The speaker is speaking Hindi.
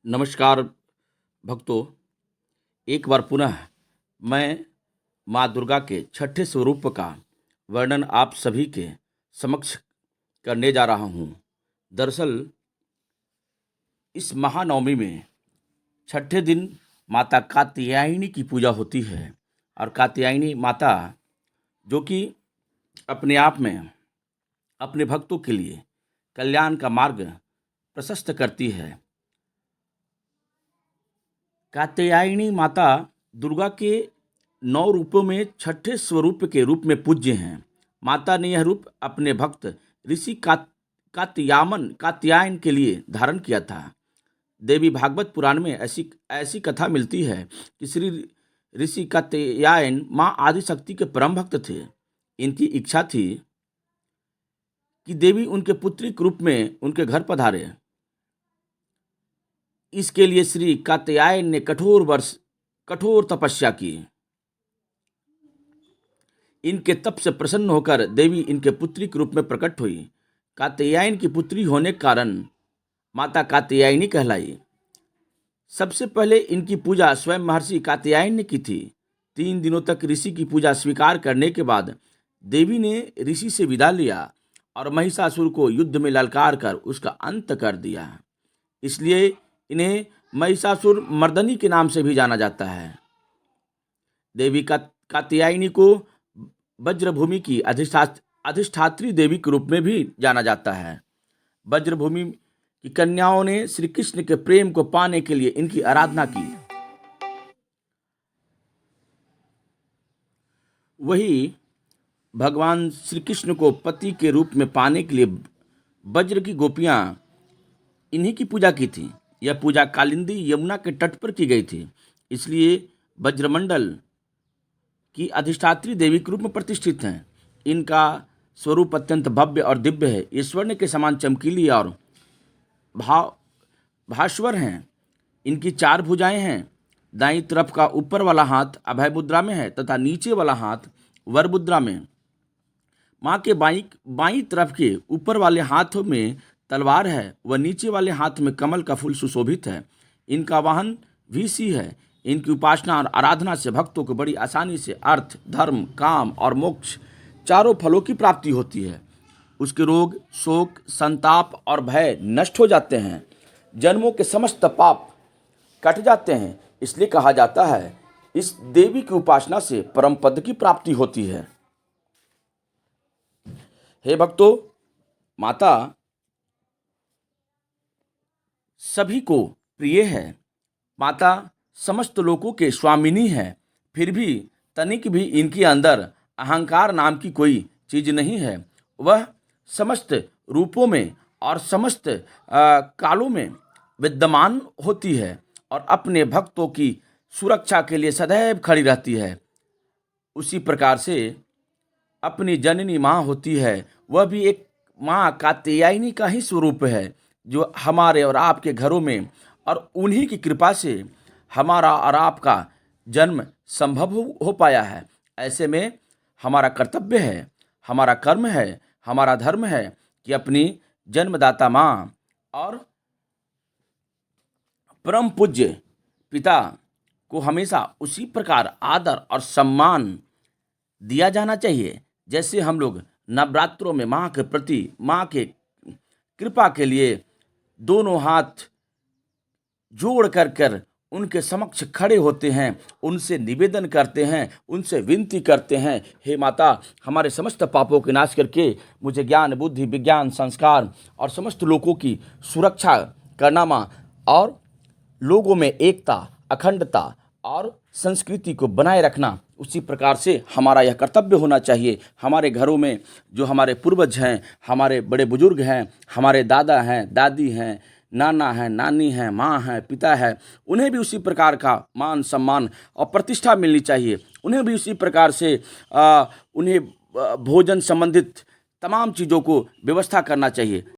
नमस्कार भक्तों। एक बार पुनः मैं माँ दुर्गा के छठे स्वरूप का वर्णन आप सभी के समक्ष करने जा रहा हूँ। दरअसल इस महानवमी में छठे दिन माता कात्यायनी की पूजा होती है और कात्यायनी माता जो कि अपने आप में अपने भक्तों के लिए कल्याण का मार्ग प्रशस्त करती है। कात्यायनी माता दुर्गा के 9 रूपों में छठे स्वरूप के रूप में पूज्य हैं। माता ने यह रूप अपने भक्त ऋषि कात्यायन के लिए धारण किया था। देवी भागवत पुराण में ऐसी कथा मिलती है कि श्री ऋषि कात्यायन माँ आदिशक्ति के परम भक्त थे। इनकी इच्छा थी कि देवी उनके पुत्रिक रूप में उनके घर पधारे। इसके लिए श्री कात्यायन ने कठोर तपस्या की। इनके तप से प्रसन्न होकर देवी इनके पुत्री के रूप में प्रकट हुई। कात्यायन की पुत्री होने के कारण माता कात्यायनी कहलाई। सबसे पहले इनकी पूजा स्वयं महर्षि कात्यायन ने की थी। 3 दिनों तक ऋषि की पूजा स्वीकार करने के बाद देवी ने ऋषि से विदा लिया और महिषासुर को युद्ध में ललकार कर उसका अंत कर दिया। इसलिए इन्हें महिषासुर मर्दनी के नाम से भी जाना जाता है। देवी कात्यायनी को वज्रभूमि की अधिष्ठात्री देवी के रूप में भी जाना जाता है। वज्रभूमि की कन्याओं ने श्री कृष्ण के प्रेम को पाने के लिए इनकी आराधना की। वही भगवान श्री कृष्ण को पति के रूप में पाने के लिए वज्र की गोपियां इन्हीं की पूजा की थी। यह पूजा कालिंदी यमुना के तट पर की गई थी। इसलिए वज्रमंडल की अधिष्ठात्री देवी के रूप में प्रतिष्ठित हैं। इनका स्वरूप अत्यंत भव्य और दिव्य है। ये स्वर्ण के समान चमकीली और भास्वर हैं। इनकी 4 भुजाएं हैं। दाईं तरफ का ऊपर वाला हाथ अभय मुद्रा में है तथा नीचे वाला हाथ वर मुद्रा में। माँ के बाईं तरफ के ऊपर वाले हाथ में तलवार है व नीचे वाले हाथ में कमल का फूल सुशोभित है। इनका वाहन वीसी है। इनकी उपासना और आराधना से भक्तों को बड़ी आसानी से अर्थ, धर्म, काम और मोक्ष चारों फलों की प्राप्ति होती है। उसके रोग, शोक, संताप और भय नष्ट हो जाते हैं। जन्मों के समस्त पाप कट जाते हैं। इसलिए कहा जाता है इस देवी की उपासना से परम पद की प्राप्ति होती है। हे भक्तों, माता सभी को प्रिय है। माता समस्त लोगों के स्वामिनी है। फिर भी तनिक भी इनके अंदर अहंकार नाम की कोई चीज नहीं है। वह समस्त रूपों में और समस्त कालों में विद्यमान होती है और अपने भक्तों की सुरक्षा के लिए सदैव खड़ी रहती है। उसी प्रकार से अपनी जननी माँ होती है। वह भी एक माँ कात्यायनी का ही स्वरूप है जो हमारे और आपके घरों में और उन्हीं की कृपा से हमारा और आपका जन्म संभव हो पाया है। ऐसे में हमारा कर्तव्य है, हमारा कर्म है, हमारा धर्म है कि अपनी जन्मदाता माँ और परम पूज्य पिता को हमेशा उसी प्रकार आदर और सम्मान दिया जाना चाहिए जैसे हम लोग नवरात्रों में माँ के प्रति माँ के कृपा के लिए दोनों हाथ जोड़ कर उनके समक्ष खड़े होते हैं, उनसे निवेदन करते हैं, उनसे विनती करते हैं, हे माता, हमारे समस्त पापों के नाश करके मुझे ज्ञान, बुद्धि, विज्ञान, संस्कार और समस्त लोगों की सुरक्षा करना माँ, और लोगों में एकता, अखंडता और संस्कृति को बनाए रखना। उसी प्रकार से हमारा यह कर्तव्य होना चाहिए। हमारे घरों में जो हमारे पूर्वज हैं, हमारे बड़े बुजुर्ग हैं, हमारे दादा हैं, दादी हैं, नाना है, नानी है, माँ है, पिता है, उन्हें भी उसी प्रकार का मान, सम्मान और प्रतिष्ठा मिलनी चाहिए। उन्हें भी उसी प्रकार से उन्हें भोजन संबंधित तमाम चीज़ों को व्यवस्था करना चाहिए।